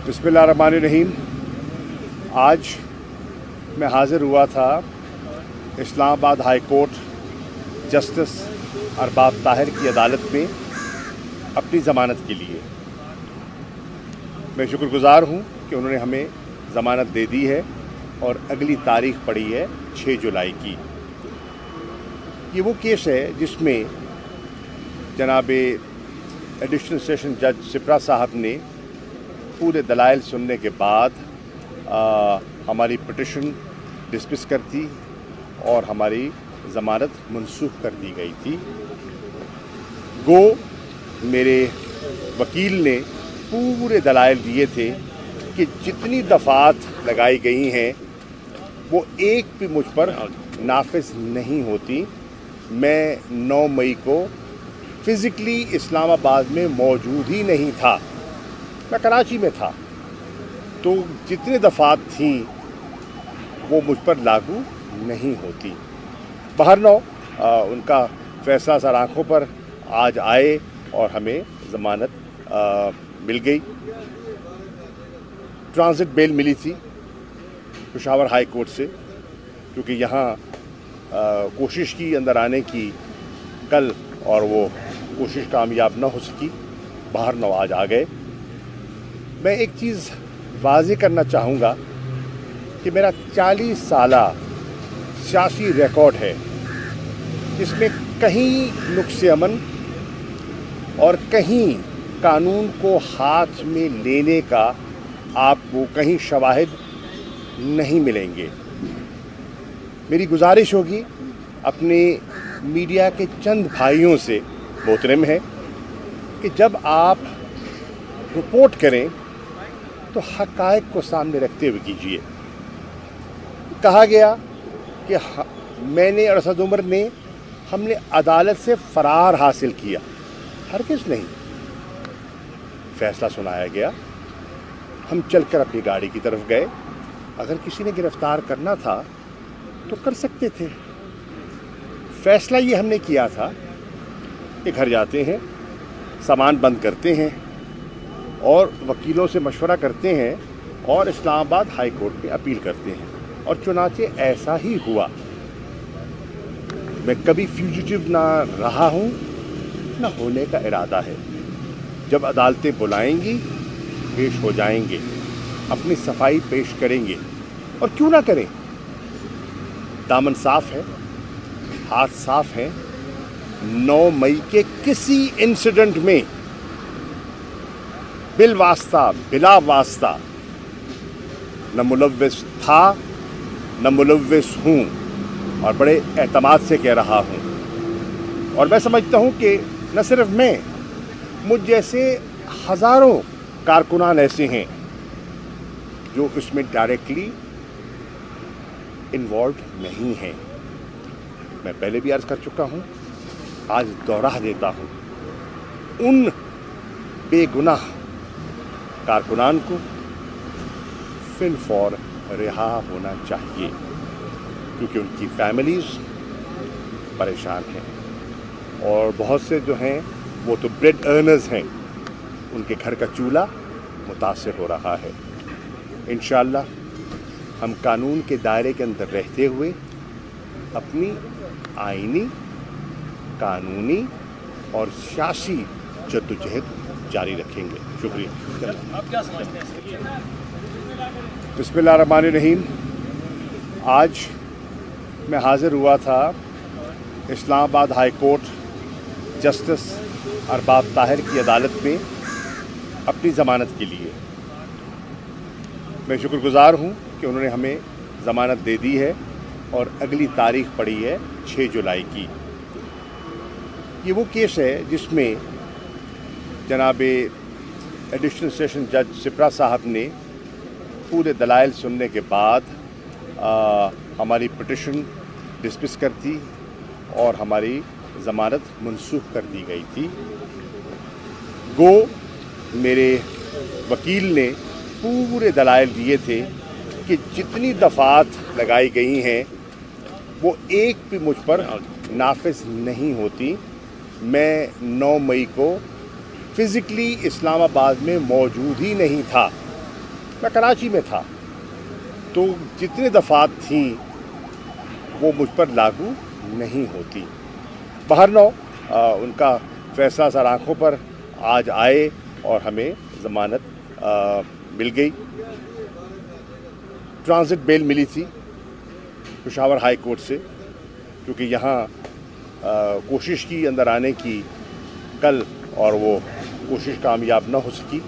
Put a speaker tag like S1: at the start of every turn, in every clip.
S1: बिस्मिल्लाहिर्रहमानिर्रहीम। आज मैं हाज़िर हुआ था Islamabad high court justice Arbab Tahir की अदालत में अपनी ज़मानत के लिए। मैं शुक्रगुज़ार हूँ कि उन्होंने हमें ज़मानत दे दी है और अगली तारीख़ पड़ी है 6 जुलाई की। ये वो केस है जिसमें जनाब एडिशनल सेशन जज सिप्रा साहब ने पूरे दलाइल सुनने के बाद हमारी पिटिशन डिसमिस कर दी और हमारी ज़मानत मनसूख कर दी गई थी। गो मेरे वकील ने पूरे दलाइल दिए थे कि जितनी दफ़ात लगाई गई हैं वो एक भी मुझ पर नाफिज नहीं होती। मैं 9 मई को फ़िज़िकली इस्लामाबाद में मौजूद ही नहीं था, मैं कराची में था, तो जितनी दफ़ात थीं वो मुझ पर लागू नहीं होती। बहरनौ उनका फ़ैसला सर आँखों पर आज आए और हमें ज़मानत मिल गई। ट्रांजिट बेल मिली थी पेशावर हाई कोर्ट से, क्योंकि यहाँ कोशिश की अंदर आने की कल और वो कोशिश कामयाब न हो सकी। बहरनौ आज आ गए। मैं एक चीज़ वाज़ेह करना चाहूँगा कि मेरा 40 साला सियासी रिकॉर्ड है, जिसमें कहीं नुक्स अमन और कहीं कानून को हाथ में लेने का आपको कहीं शवाहिद नहीं मिलेंगे। मेरी गुजारिश होगी अपने मीडिया के चंद भाइयों से, मोहतरम है, कि जब आप रिपोर्ट करें तो हक़ाइक़ को सामने रखते हुए कीजिए। कहा गया कि मैंने और असद उमर ने हमने अदालत से फ़रार हासिल किया। हरगिज़ नहीं। फ़ैसला सुनाया गया, हम चलकर अपनी गाड़ी की तरफ गए। अगर किसी ने गिरफ़्तार करना था तो कर सकते थे। फ़ैसला ये हमने किया था कि घर जाते हैं, सामान बंद करते हैं और वकीलों से मशवरा करते हैं और इस्लामाबाद हाई कोर्ट में अपील करते हैं, और चुनाचे ऐसा ही हुआ। मैं कभी फ्यूजिटिव ना रहा हूँ, ना होने का इरादा है। जब अदालतें बुलाएंगी पेश हो जाएंगे, अपनी सफाई पेश करेंगे, और क्यों ना करें। दामन साफ है, हाथ साफ है। 9 मई के किसी इंसिडेंट में बिल वास्ता बिला वास्ता न मुलव्विस था न मुलव्विस हूँ, और बड़े एतमाद से कह रहा हूँ। और मैं समझता हूँ कि न सिर्फ मैं, मुझ जैसे हज़ारों कारकुनान ऐसे हैं जो इसमें डायरेक्टली इन्वॉल्व नहीं हैं। मैं पहले भी अर्ज़ कर चुका हूँ, आज दोहरा देता हूँ, उन बेगुनाह कारकुनान को फिल फौर रिहा होना चाहिए, क्योंकि उनकी फैमिलीज़ परेशान हैं और बहुत से जो हैं वो तो ब्रेड अर्नर्स हैं, उनके घर का चूल्हा मुतासिर हो रहा है। इंशाअल्लाह हम कानून के दायरे के अंदर रहते हुए अपनी आईनी, कानूनी और सियासी जद्दोजहद जारी रखेंगे। शुक्रिया।
S2: आप क्या समझते हैं?
S1: बिस्मिल्लाहिर्रहमानिर्रहीम। आज मैं हाज़िर हुआ था Islamabad high court justice Arbab Tahir की अदालत में अपनी ज़मानत के लिए। मैं शुक्रगुज़ार हूँ कि उन्होंने हमें ज़मानत दे दी है और अगली तारीख़ पड़ी है 6 जुलाई की। ये वो केस है जिसमें जनाब एडिशनल सेशन जज सिप्रा साहब ने पूरे दलाइल सुनने के बाद हमारी पिटिशन डिसमिस कर दी और हमारी ज़मानत मनसूख कर दी गई थी। गो मेरे वकील ने पूरे दलाइल दिए थे कि जितनी दफ़ात लगाई गई हैं वो एक भी मुझ पर नाफिज नहीं होती। मैं 9 मई को फ़िज़िकली इस्लामाबाद में मौजूद ही नहीं था, मैं कराची में था, तो जितनी दफ़ात थीं वो मुझ पर लागू नहीं होती। बहरनौ उनका फैसला सर आँखों पर आज आए और हमें ज़मानत मिल गई। ट्रांजिट बेल मिली थी पेशावर हाई कोर्ट से, क्योंकि यहाँ कोशिश की अंदर आने की कल, और वो कोशिश कामयाब न हो सकी।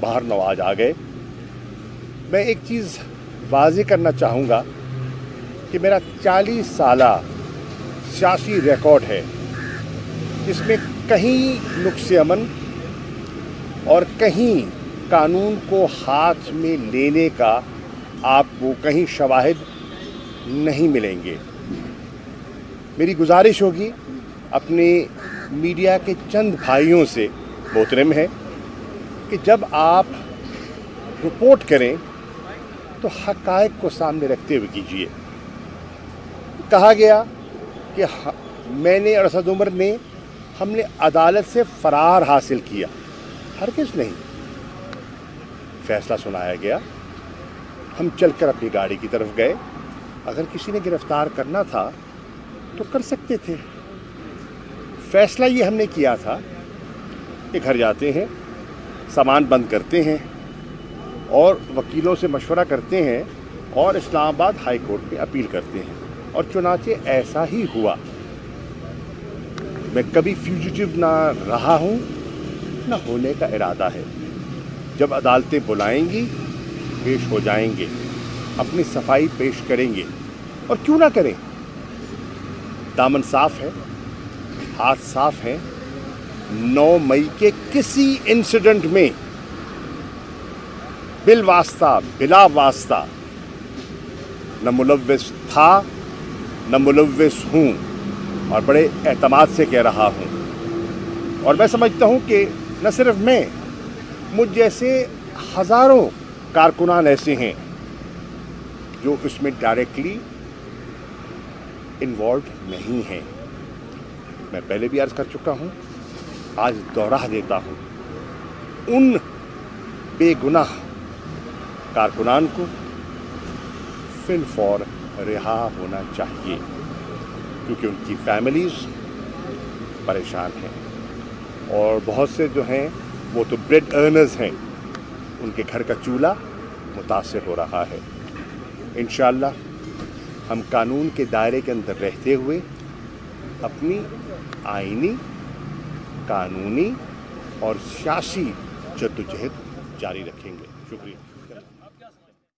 S1: बहरनौ आज आ गए। मैं एक चीज़ वाज़ेह करना चाहूँगा कि मेरा 40 साला सियासी रिकॉर्ड है, जिसमें कहीं नुक्स अमन और कहीं कानून को हाथ में लेने का आपको कहीं शवाहिद नहीं मिलेंगे। मेरी गुजारिश होगी अपने मीडिया के चंद भाइयों से, मोहतरम है, कि जब आप रिपोर्ट करें तो हक़ाइक़ को सामने रखते हुए कीजिए। कहा गया कि मैंने और असद उमर ने हमने अदालत से फ़रार हासिल किया। हरगिज़ नहीं। फैसला सुनाया गया, हम चलकर अपनी गाड़ी की तरफ गए। अगर किसी ने गिरफ्तार करना था तो कर सकते थे। फैसला ये हमने किया था कि घर जाते हैं, सामान बंद करते हैं और वकीलों से मशवरा करते हैं और इस्लामाबाद हाई कोर्ट में अपील करते हैं, और चुनाचे ऐसा ही हुआ। मैं कभी फ्यूजिटिव ना रहा हूँ, ना होने का इरादा है। जब अदालतें बुलाएंगी पेश हो जाएंगे, अपनी सफाई पेश करेंगे, और क्यों ना करें। दामन साफ है, हाथ साफ हैं। 9 मई के किसी इंसिडेंट में बिल वास्ता बिला वास्ता न मुलव्विस था न मुलव्विस हूँ, और बड़े एतमाद से कह रहा हूँ। और मैं समझता हूँ कि न सिर्फ मैं, मुझ जैसे हज़ारों कारकुनान ऐसे हैं जो इसमें डायरेक्टली इन्वॉल्व नहीं हैं। मैं पहले भी अर्ज़ कर चुका हूँ, आज दोहरा देता हूँ, उन बेगुनाह कारकुनान को फिल फौर रिहा होना चाहिए, क्योंकि उनकी फैमिलीज़ परेशान हैं, और बहुत से जो हैं वो तो ब्रेड अर्नर्स हैं, उनके घर का चूल्हा मुतासिर हो रहा है। इंशाअल्लाह हम कानून के दायरे के अंदर रहते हुए अपनी आईनी, कानूनी और सियासी जद्दोजहद जारी रखेंगे। शुक्रिया।